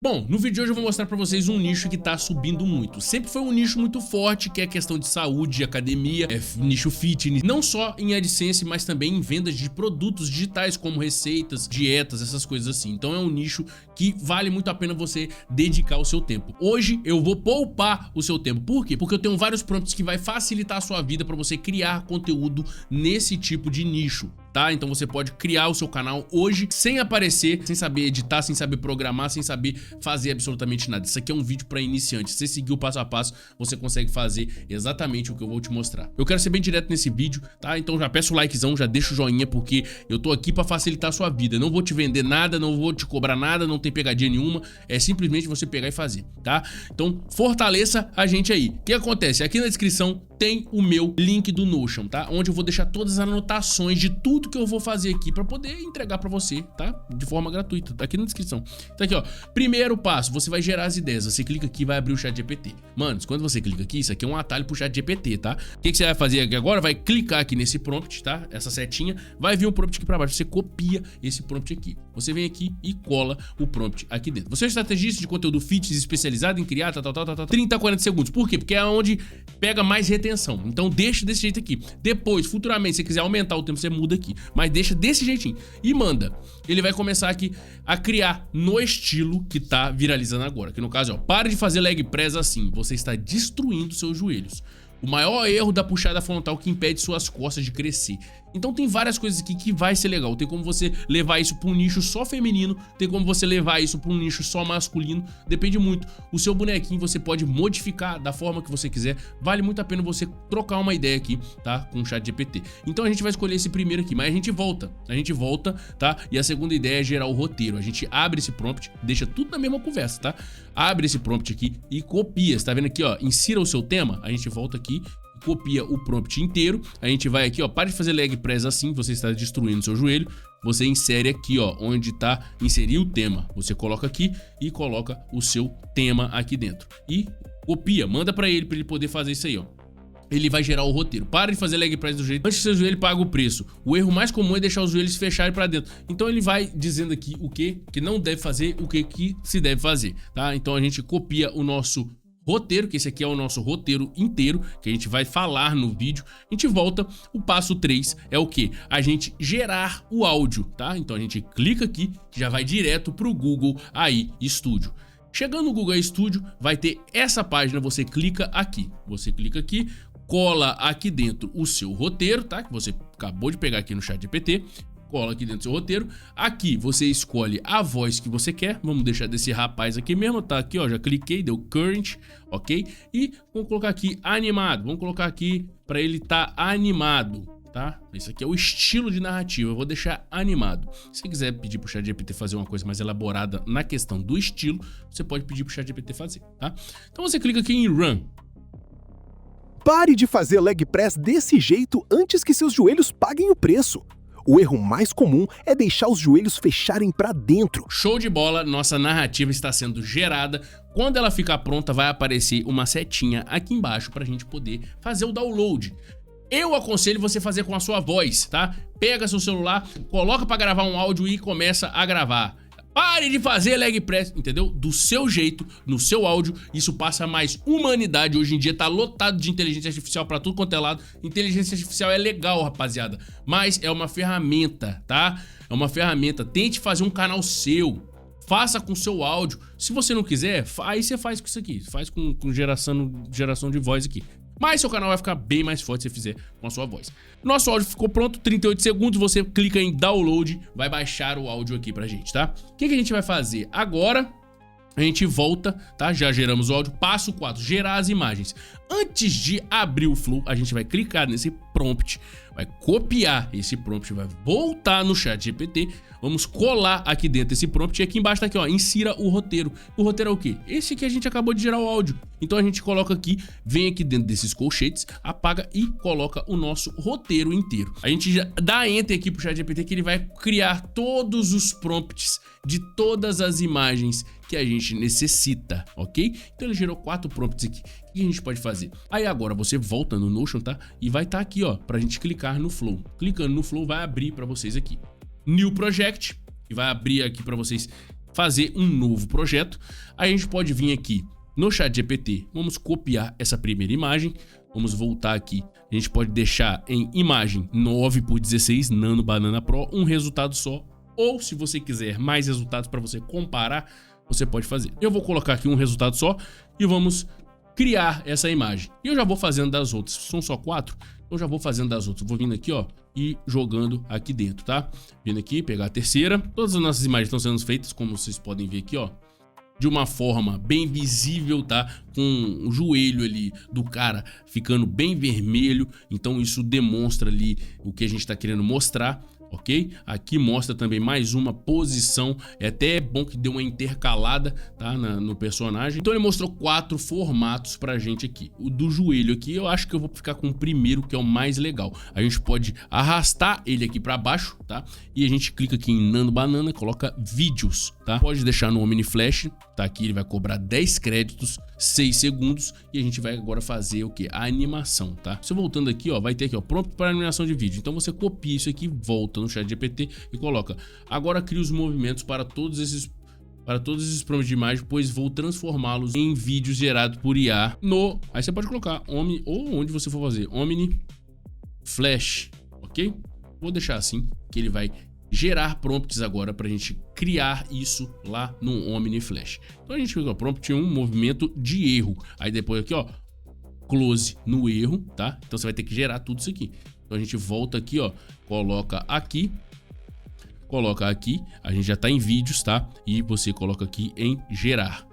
Bom, no vídeo de hoje eu vou mostrar pra vocês um nicho que tá subindo muito. Sempre foi um nicho muito forte, que é a questão de saúde, academia, nicho fitness. Não só em AdSense, mas também em vendas de produtos digitais, como receitas, dietas, essas coisas assim. Então é um nicho que vale muito a pena você dedicar o seu tempo. Hoje eu vou poupar o seu tempo. Por quê? Porque eu tenho vários prompts que vai facilitar a sua vida pra você criar conteúdo nesse tipo de nicho. Tá? Então você pode criar o seu canal hoje sem aparecer, sem saber editar, sem saber programar, sem saber fazer absolutamente nada. Isso aqui é um vídeo para iniciantes. Se você seguir o passo a passo, você consegue fazer exatamente o que eu vou te mostrar. Eu quero ser bem direto nesse vídeo, tá? Então já peço o likezão, já deixa o joinha, porque eu tô aqui para facilitar a sua vida. Eu não vou te vender nada, não vou te cobrar nada, não tem pegadinha nenhuma. É simplesmente você pegar e fazer, tá? Então fortaleça a gente aí. O que acontece? Aqui na descrição tem o meu link do Notion, tá? Onde eu vou deixar todas as anotações de tudo que eu vou fazer aqui pra poder entregar pra você, tá? De forma gratuita, tá aqui na descrição. Tá aqui, ó. Primeiro passo, você vai gerar as ideias. Você clica aqui e vai abrir o ChatGPT. Mano, quando você clica aqui, isso aqui é um atalho pro ChatGPT, tá? O que você vai fazer aqui agora? Vai clicar aqui nesse prompt, tá? Essa setinha, vai vir um prompt aqui pra baixo. Você copia esse prompt aqui. Você vem aqui e cola o prompt aqui dentro. Você é estrategista de conteúdo fitness especializado em criar, 30 a 40 segundos. Por quê? Porque é onde pega mais retenção. Então deixa desse jeito aqui. Depois, futuramente, se você quiser aumentar o tempo, você muda aqui. Mas deixa desse jeitinho e manda. Ele vai começar aqui a criar no estilo que tá viralizando agora. Que no caso, ó, pare de fazer leg press assim. Você está destruindo seus joelhos. O maior erro da puxada frontal que impede suas costas de crescer. Então tem várias coisas aqui que vai ser legal. Tem como você levar isso para um nicho só feminino, tem como você levar isso para um nicho só masculino. Depende muito. O seu bonequinho você pode modificar da forma que você quiser. Vale muito a pena você trocar uma ideia aqui, tá? Com o ChatGPT. Então a gente vai escolher esse primeiro aqui, mas a gente volta, tá? E a segunda ideia é gerar o roteiro. A gente abre esse prompt, deixa tudo na mesma conversa, tá? Abre esse prompt aqui e copia. Você tá vendo aqui, ó? Insira o seu tema. A gente volta aqui, copia o prompt inteiro. A gente vai aqui, ó, para de fazer leg press assim, você está destruindo seu joelho. Você insere aqui, ó, onde tá inserir o tema. Você coloca aqui e coloca o seu tema aqui dentro. E copia, manda para ele poder fazer isso aí, ó. Ele vai gerar o roteiro. Para de fazer leg press do jeito antes que seu joelho pague o preço. O erro mais comum é deixar os joelhos fecharem para dentro. Então ele vai dizendo aqui o que não deve fazer, o que se deve fazer, tá? Então a gente copia o nosso roteiro, que esse aqui é o nosso roteiro inteiro, que a gente vai falar no vídeo. A gente volta, o passo 3 é o que? A gente gerar o áudio, tá? Então a gente clica aqui, que já vai direto pro Google AI Studio. Chegando no Google AI Studio, vai ter essa página, você clica aqui, cola aqui dentro o seu roteiro, tá? Que você acabou de pegar aqui no ChatGPT. Cola aqui dentro do seu roteiro. Aqui você escolhe a voz que você quer. Vamos deixar desse rapaz aqui mesmo, tá? Aqui, ó, já cliquei, deu current, ok? E vamos colocar aqui animado. Vamos colocar aqui para ele tá animado, tá? Isso aqui é o estilo de narrativa. Eu vou deixar animado. Se você quiser pedir pro ChatGPT fazer uma coisa mais elaborada na questão do estilo, você pode pedir pro ChatGPT fazer, tá? Então você clica aqui em Run. Pare de fazer leg press desse jeito antes que seus joelhos paguem o preço. O erro mais comum é deixar os joelhos fecharem para dentro. Show de bola, nossa narrativa está sendo gerada. Quando ela ficar pronta, vai aparecer uma setinha aqui embaixo para a gente poder fazer o download. Eu aconselho você fazer com a sua voz, tá? Pega seu celular, coloca para gravar um áudio e começa a gravar. Pare de fazer leg press, entendeu? Do seu jeito, no seu áudio, isso passa mais humanidade. Hoje em dia tá lotado de inteligência artificial pra tudo quanto é lado. Inteligência artificial é legal, rapaziada, mas é uma ferramenta, tá? É uma ferramenta. Tente fazer um canal seu. Faça com seu áudio. Se você não quiser, aí você faz com isso aqui. Faz com geração de voz aqui. Mas seu canal vai ficar bem mais forte se você fizer com a sua voz. Nosso áudio ficou pronto, 38 segundos, você clica em download, vai baixar o áudio aqui pra gente, tá? O que a gente vai fazer agora? A gente volta, tá? Já geramos o áudio. Passo 4, gerar as imagens. Antes de abrir o Flow, a gente vai clicar nesse prompt, vai copiar esse prompt, vai voltar no ChatGPT, vamos colar aqui dentro esse prompt e aqui embaixo tá aqui, ó, insira o roteiro. O roteiro é o quê? Esse que a gente acabou de gerar o áudio. Então a gente coloca aqui, vem aqui dentro desses colchetes, apaga e coloca o nosso roteiro inteiro. A gente já dá enter aqui pro ChatGPT que ele vai criar todos os prompts de todas as imagens que a gente necessita, ok? Então ele gerou 4 prompts aqui. O que a gente pode fazer? Aí agora você volta no Notion, tá? E vai estar aqui, ó, pra gente clicar no Flow. Clicando no Flow vai abrir pra vocês aqui New Project, que vai abrir aqui pra vocês fazer um novo projeto. Aí a gente pode vir aqui no ChatGPT, vamos copiar essa primeira imagem, vamos voltar aqui, a gente pode deixar em imagem 9x16 Nano Banana Pro, um resultado só, ou se você quiser mais resultados para você comparar, você pode fazer. Eu vou colocar aqui um resultado só e vamos criar essa imagem. E eu já vou fazendo das outras, são só 4, eu já vou fazendo das outras, vou vindo aqui, ó, e jogando aqui dentro, tá? Vindo aqui, pegar a terceira, todas as nossas imagens estão sendo feitas, como vocês podem ver aqui, ó, de uma forma bem visível, tá? Com o joelho ali do cara ficando bem vermelho, então isso demonstra ali o que a gente tá querendo mostrar, ok? Aqui mostra também mais uma posição, é até bom que deu uma intercalada, tá? No personagem. Então ele mostrou 4 formatos pra gente aqui. O do joelho aqui, eu acho que eu vou ficar com o primeiro, que é o mais legal. A gente pode arrastar ele aqui pra baixo, tá? E a gente clica aqui em Nano Banana, coloca vídeos, tá? Pode deixar no Omni Flash, tá? Aqui ele vai cobrar 10 créditos, 6 segundos, e a gente vai agora fazer o que? A animação, tá? Você voltando aqui, ó, vai ter aqui, ó, prompt para animação de vídeo. Então você copia isso aqui, volta no ChatGPT e coloca: agora cria os movimentos para todos esses prompts de imagem, pois vou transformá-los em vídeos gerados por IA no... Aí você pode colocar Omni, ou onde você for fazer, Omni Flash, ok? Vou deixar assim, que ele vai gerar prompts agora pra gente criar isso lá no Omni Flash. Então a gente clica, prompt 1, movimento de erro. Aí depois aqui, ó, close no erro, tá? Então você vai ter que gerar tudo isso aqui. Então a gente volta aqui, ó, coloca aqui, a gente já tá em vídeos, tá? E você coloca aqui em gerar.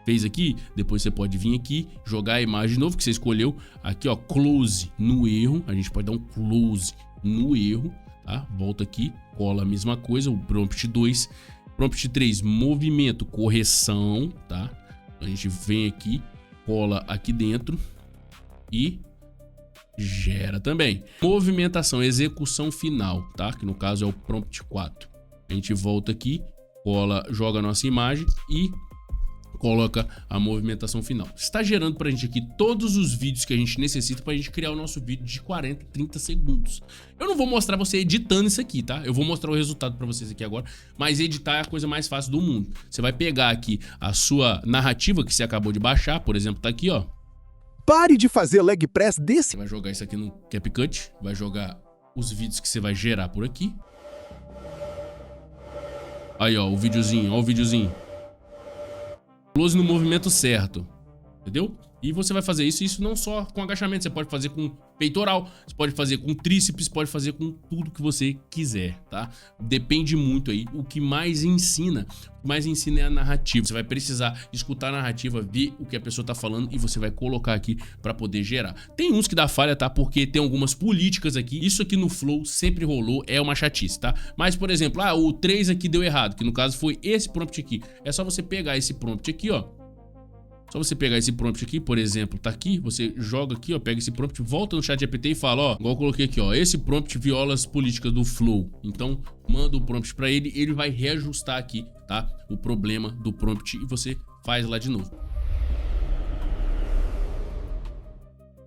Fez aqui, depois você pode vir aqui, jogar a imagem de novo que você escolheu. Aqui, ó, close no erro, a gente pode dar um close no erro, tá? Volta aqui, cola a mesma coisa, o prompt 2. Prompt 3, movimento, correção, tá? A gente vem aqui, cola aqui dentro e gera também. Movimentação, execução final, tá? Que no caso é o prompt 4. A gente volta aqui, cola, joga a nossa imagem e coloca a movimentação final. Está gerando pra gente aqui todos os vídeos que a gente necessita pra gente criar o nosso vídeo de 40, 30 segundos. Eu não vou mostrar você editando isso aqui, tá? Eu vou mostrar o resultado pra vocês aqui agora, mas editar é a coisa mais fácil do mundo. Você vai pegar aqui a sua narrativa que você acabou de baixar, por exemplo, tá aqui, ó. Pare de fazer leg press desse... Você vai jogar isso aqui no CapCut, vai jogar os vídeos que você vai gerar por aqui. Aí, ó, o videozinho, ó o videozinho. Close no movimento certo, entendeu? E você vai fazer isso não só com agachamento, você pode fazer com peitoral, você pode fazer com tríceps, pode fazer com tudo que você quiser, tá? Depende muito aí, o que mais ensina é a narrativa. Você vai precisar escutar a narrativa, ver o que a pessoa tá falando e você vai colocar aqui pra poder gerar. Tem uns que dá falha, tá? Porque tem algumas políticas aqui, isso aqui no Flow sempre rolou, é uma chatice, tá? Mas, por exemplo, o 3 aqui deu errado, que no caso foi esse prompt aqui. É só você pegar esse prompt aqui, ó. Só você pegar esse prompt aqui, por exemplo, tá aqui, você joga aqui, ó, pega esse prompt, volta no ChatGPT e fala, ó, igual eu coloquei aqui, ó, esse prompt viola as políticas do Flow. Então, manda o prompt pra ele, ele vai reajustar aqui, tá, o problema do prompt e você faz lá de novo.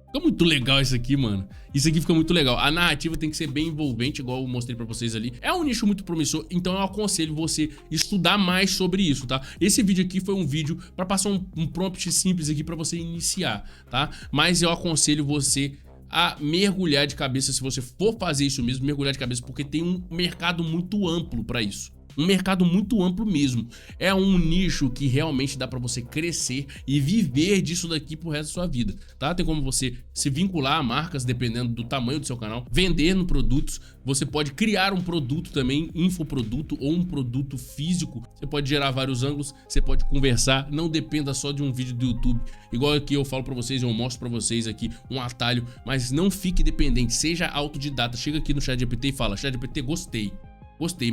Fica muito legal isso aqui, mano. Isso aqui fica muito legal. A narrativa tem que ser bem envolvente, igual eu mostrei pra vocês ali. É um nicho muito promissor, então eu aconselho você estudar mais sobre isso, tá? Esse vídeo aqui foi um vídeo pra passar um prompt simples aqui pra você iniciar, tá? Mas eu aconselho você a mergulhar de cabeça, se você for fazer isso mesmo, mergulhar de cabeça, porque tem um mercado muito amplo pra isso. Um mercado muito amplo mesmo. É um nicho que realmente dá pra você crescer e viver disso daqui pro resto da sua vida, tá? Tem como você se vincular a marcas dependendo do tamanho do seu canal, vender no produtos, você pode criar um produto também, infoproduto ou um produto físico. Você pode gerar vários ângulos, você pode conversar, não dependa só de um vídeo do YouTube. Igual aqui eu falo pra vocês, eu mostro pra vocês aqui um atalho, mas não fique dependente, seja autodidata. Chega aqui no ChatGPT e fala, ChatGPT, gostei,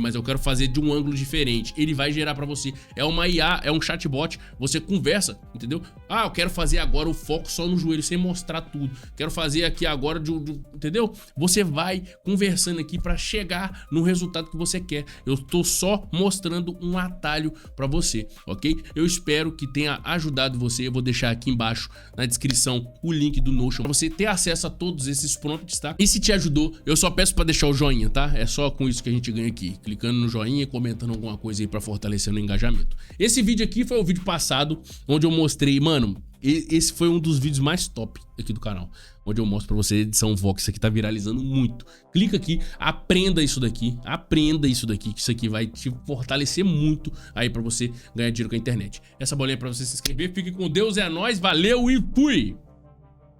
mas eu quero fazer de um ângulo diferente. Ele vai gerar pra você. É uma IA, é um chatbot. Você conversa, entendeu? Eu quero fazer agora o foco só no joelho, sem mostrar tudo. Quero fazer aqui agora, entendeu? Você vai conversando aqui pra chegar no resultado que você quer. Eu tô só mostrando um atalho pra você, ok? Eu espero que tenha ajudado você. Eu vou deixar aqui embaixo na descrição o link do Notion pra você ter acesso a todos esses prompts, tá? E se te ajudou, eu só peço pra deixar o joinha, tá? É só com isso que a gente ganha aqui aqui, clicando no joinha e comentando alguma coisa aí pra fortalecer no engajamento. Esse vídeo aqui foi o vídeo passado, onde eu mostrei, mano, esse foi um dos vídeos mais top aqui do canal, onde eu mostro pra você a edição Vox. Isso aqui tá viralizando muito. Clica aqui, aprenda isso daqui, que isso aqui vai te fortalecer muito aí pra você ganhar dinheiro com a internet. Essa bolinha é pra você se inscrever, fique com Deus, é nóis, valeu e fui!